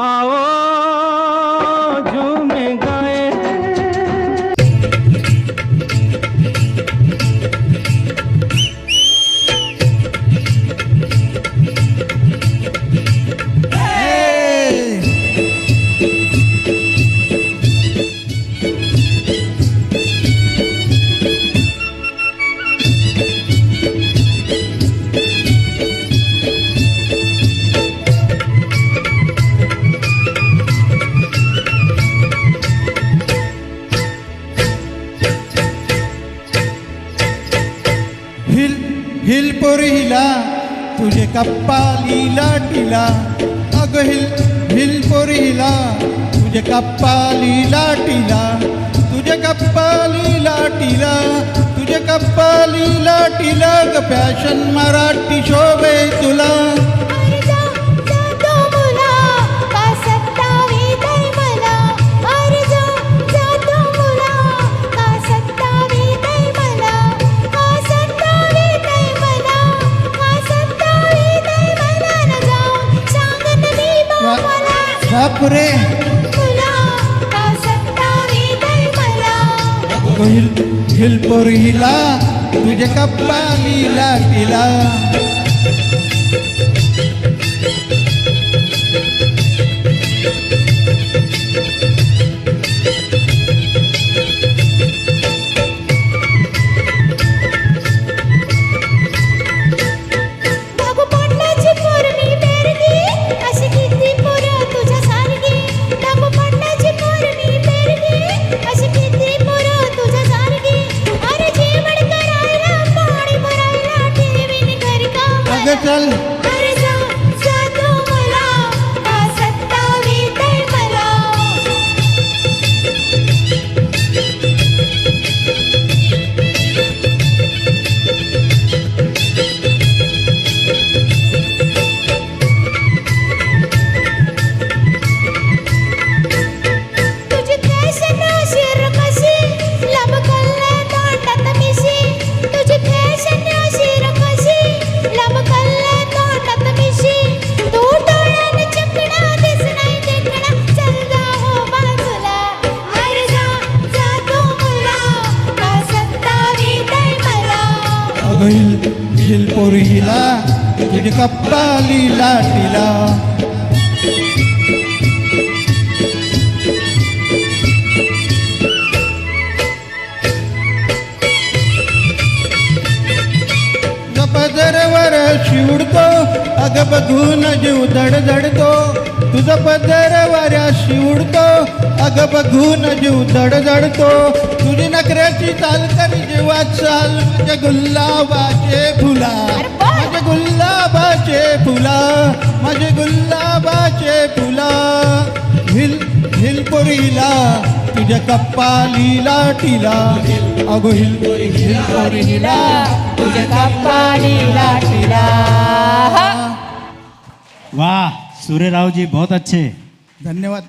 आओ झूमे गाए। हिल पोरी हिला तुझे कप्पाली लाटीला, अग हिल पोरी हिला तुझे कप्पाली लाटीला, तुझे कप्पाली लाटीला, तुझे कप्पाली लाटीला ग फॅशन मराठी शोभे तुला। बापरे हिल पोरी हिला तुझे कप्पाली लाटीला। चल हिल पोरी हिला तुझे कप्पाली लाटीला। पदरवर शिवडतो अग बघून जीव धडधडतो, तुझा पदरवर शिवडतो अग बघून जीव धडधडतो, तुझी नखऱ्याची चाल कर जीवात चाल माझ्या गुलाबाचे फुला, माझ्या गुलाबाचे फुला, माझे गुलाबाचे फुला। हिल पोरीला तुझ्या कप्पाली लाटीला, अगो हिल पोरीला तुझ्या कप्पाली लाटीला। वाह सूर्यराव जी बहुत अच्छे, धन्यवाद।